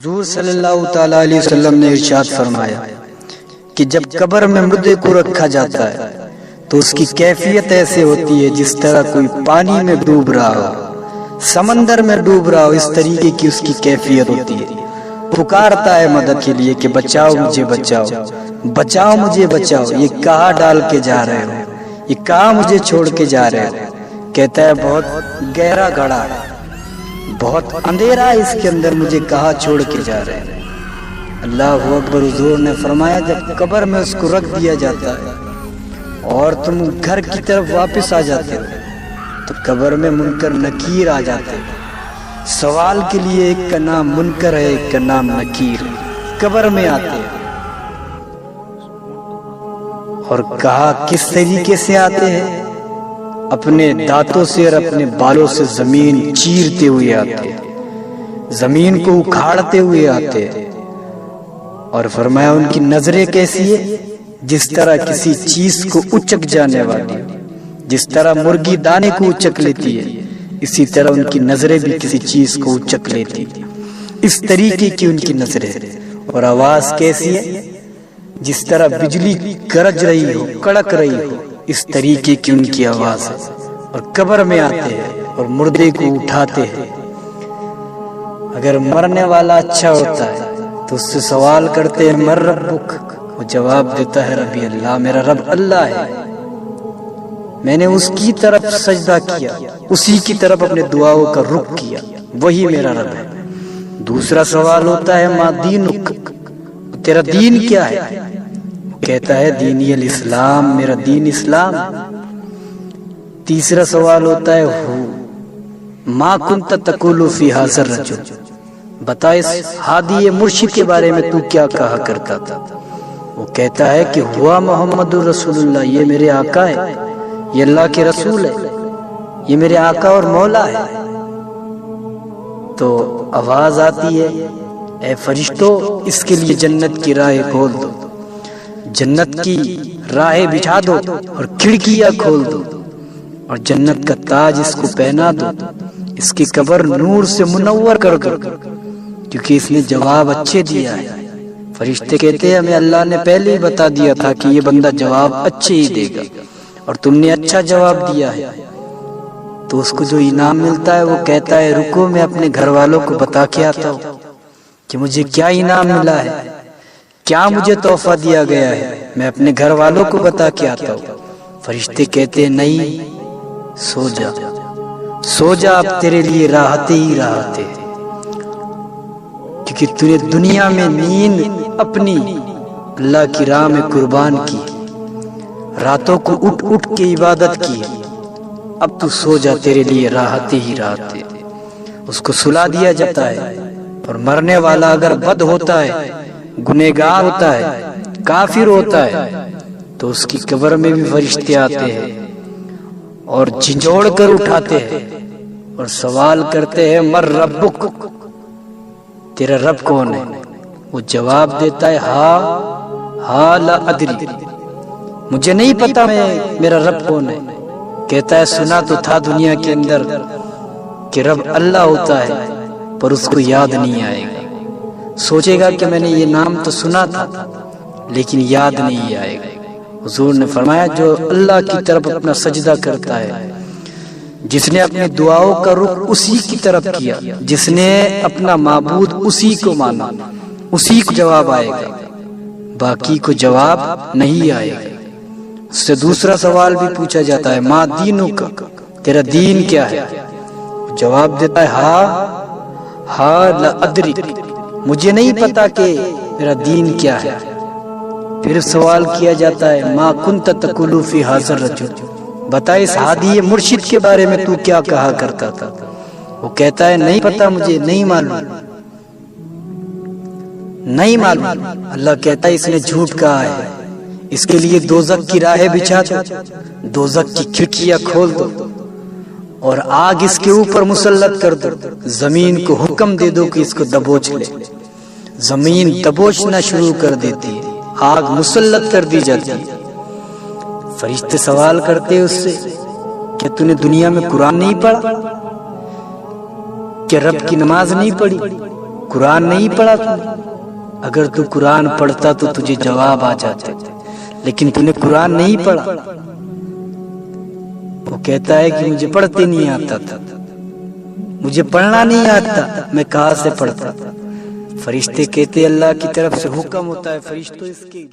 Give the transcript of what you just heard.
حضور صلی اللہ تعالی علیہ وسلم نے ارشاد فرمایا کہ جب قبر میں مردے کو رکھا جاتا ہے تو اس کی کیفیت ایسے ہوتی ہے جس طرح کوئی پانی میں ڈوب رہا ہو، سمندر میں ڈوب رہا ہو، اس طریقے کی اس کی کیفیت ہوتی ہے۔ پکارتا ہے مدد کے لیے کہ بچاؤ مجھے، بچاؤ بچاؤ مجھے، بچاؤ، یہ کہاں ڈال کے جا رہے ہو، یہ کہاں مجھے چھوڑ کے جا رہے ہو؟ کہتا ہے بہت گہرا گڑھا ہے، بہت اندھیرا ہے اس کے اندر، مجھے کہاں چھوڑ کے جا رہے ہیں؟ اللہ اکبر۔ حضور نے فرمایا جب قبر میں اس کو رکھ دیا جاتا ہے اور تم گھر کی طرف واپس آ جاتے ہو تو قبر میں منکر نکیر آ جاتے ہیں۔ سوال کے لیے ایک کا نام منکر ہے، ایک کا نام نکیر، قبر میں آتے ہیں۔ اور کہا کس طریقے سے آتے ہیں؟ اپنے دانتوں سے اور اپنے بالوں سے زمین چیرتے ہوئے آتے ہیں، زمین کو اکھاڑتے ہوئے آتے ہیں۔ اور فرمایا ان کی نظریں کیسی ہے؟ جس طرح کسی چیز کو اچک جانے والی، جس طرح مرغی دانے کو اچک لیتی ہے، اسی طرح ان کی نظریں بھی کسی چیز کو اچک لیتی، اس طریقے کی ان کی نظریں۔ اور آواز کیسی ہے؟ جس طرح بجلی گرج رہی ہو، کڑک رہی ہو، اس طریقے کی ان کی آواز ہے۔ اور قبر میں آتے ہیں اور مردے کو اٹھاتے ہیں۔ اگر مرنے والا اچھا ہوتا ہے تو اس سے سوال کرتے ہیں من ربک، وہ جواب دیتا ہے ربی اللہ، میرا رب اللہ ہے، میں نے اس کی طرف سجدہ کیا، اسی کی طرف اپنے دعاؤں کا رخ کیا، وہی میرا رب ہے۔ دوسرا سوال ہوتا ہے ما دینک، تیرا دین کیا ہے؟ کہتا ہے دینی الاسلام، میرا دین اسلام۔ تیسرا سوال ہوتا ہے ما کنت تقول فی ھذا الرجل، بتا اس ہادی مرشد کے بارے میں تو کیا کہا کرتا تھا؟ وہ کہتا ہے کہ ہوا محمد رسول اللہ، یہ میرے آقا ہے، یہ اللہ کے رسول ہے، یہ میرے آقا اور مولا ہے۔ تو آواز آتی ہے اے فرشتوں اس کے لیے جنت کی راہیں کھول دو، جنت کی راہیں بچھا دو اور کھڑکیاں کھول دو اور جنت کا تاج اس کو پہنا دو، اس کی قبر نور سے منور کر دو، کیونکہ اس نے جواب اچھے دیا ہے۔ فرشتے کہتے ہیں ہمیں اللہ نے پہلے ہی بتا دیا تھا کہ یہ بندہ جواب اچھے ہی دے گا، اور تم نے اچھا جواب دیا ہے۔ تو اس کو جو انعام ملتا ہے وہ کہتا ہے رکو میں اپنے گھر والوں کو بتا کے آتا ہوں کہ مجھے کیا انعام ملا ہے، کیا مجھے تحفہ دیا گیا ہے، میں اپنے گھر والوں کو بتا کے آتا ہوں۔ فرشتے کہتے ہیں نہیں، سو جا، سو جا، اب تیرے لیے راحتیں ہی راحتیں، کیونکہ تو نے دنیا میں نیند اپنی اللہ کی راہ میں قربان کی، راتوں کو اٹھ اٹھ کے عبادت کی، اب تو سو جا، تیرے لیے راحتیں ہی راحتیں۔ اس کو سلا دیا جاتا ہے۔ اور مرنے والا اگر بد ہوتا ہے، گنہگار ہوتا ہے، کافر ہوتا ہے، تو اس کی قبر میں بھی فرشتے آتے ہیں اور جھنجھوڑ کر اٹھاتے ہیں اور سوال کرتے ہیں من ربک، تیرا رب کون ہے؟ وہ جواب دیتا ہے ہا لا ادری، مجھے نہیں پتا میرا رب کون ہے۔ کہتا ہے سنا تو تھا دنیا کے اندر کہ رب اللہ ہوتا ہے، پر اس کو یاد نہیں آئے گا، سوچے گا کہ میں نے یہ نام تو سنا تھا لیکن یاد نہیں آئے گا۔ حضور نے فرمایا جو اللہ کی طرف اپنا سجدہ کرتا ہے، جس نے اپنی دعاؤں کا رخ اسی کی طرف کیا، جس نے اپنا معبود اسی کو مانا، اسی کو جواب آئے گا، باقی کو جواب نہیں آئے گا۔ اس سے دوسرا سوال بھی پوچھا جاتا ہے ما دینک، تیرا دین کیا ہے؟ جواب دیتا ہے ہا لا ادری، مجھے نہیں پتا کہ میرا دین کیا ہے۔ پھر سوال کیا جاتا ہے ما کنت تقول فی ھذا الرجل، بتا اس ہادی مرشد کے بارے میں تو کیا کہا کرتا تھا؟ وہ کہتا ہے نہیں پتا مجھے، نہیں معلوم، نہیں معلوم۔ اللہ کہتا ہے اس نے جھوٹ کہا ہے، اس کے لیے دوزخ کی راہیں بچھا دو، دوزخ کی کھڑکیاں کھول دو اور آگ اس کے اوپر مسلط کر دو، زمین کو حکم دے دو کہ اس کو دبوچ لے، زمین دبوچنا شروع کر دیتی ہے، آگ مسلط کر دی جاتی ہے۔ فرشتے سوال کرتے اس سے کہ تو نے دنیا میں قرآن نہیں پڑھا، کہ رب کی نماز نہیں پڑھی، قرآن نہیں پڑھا تو نے؟ اگر تو قرآن پڑھتا تو تجھے جواب آ جاتے، لیکن تو نے قرآن نہیں پڑھا۔ وہ کہتا ہے کہ مجھے پڑھتے نہیں آتا تھا، مجھے پڑھنا نہیں آتا، میں کہاں سے پڑھتا؟ فرشتے کہتے اللہ کی طرف سے حکم ہوتا ہے، فرشتوں اس کے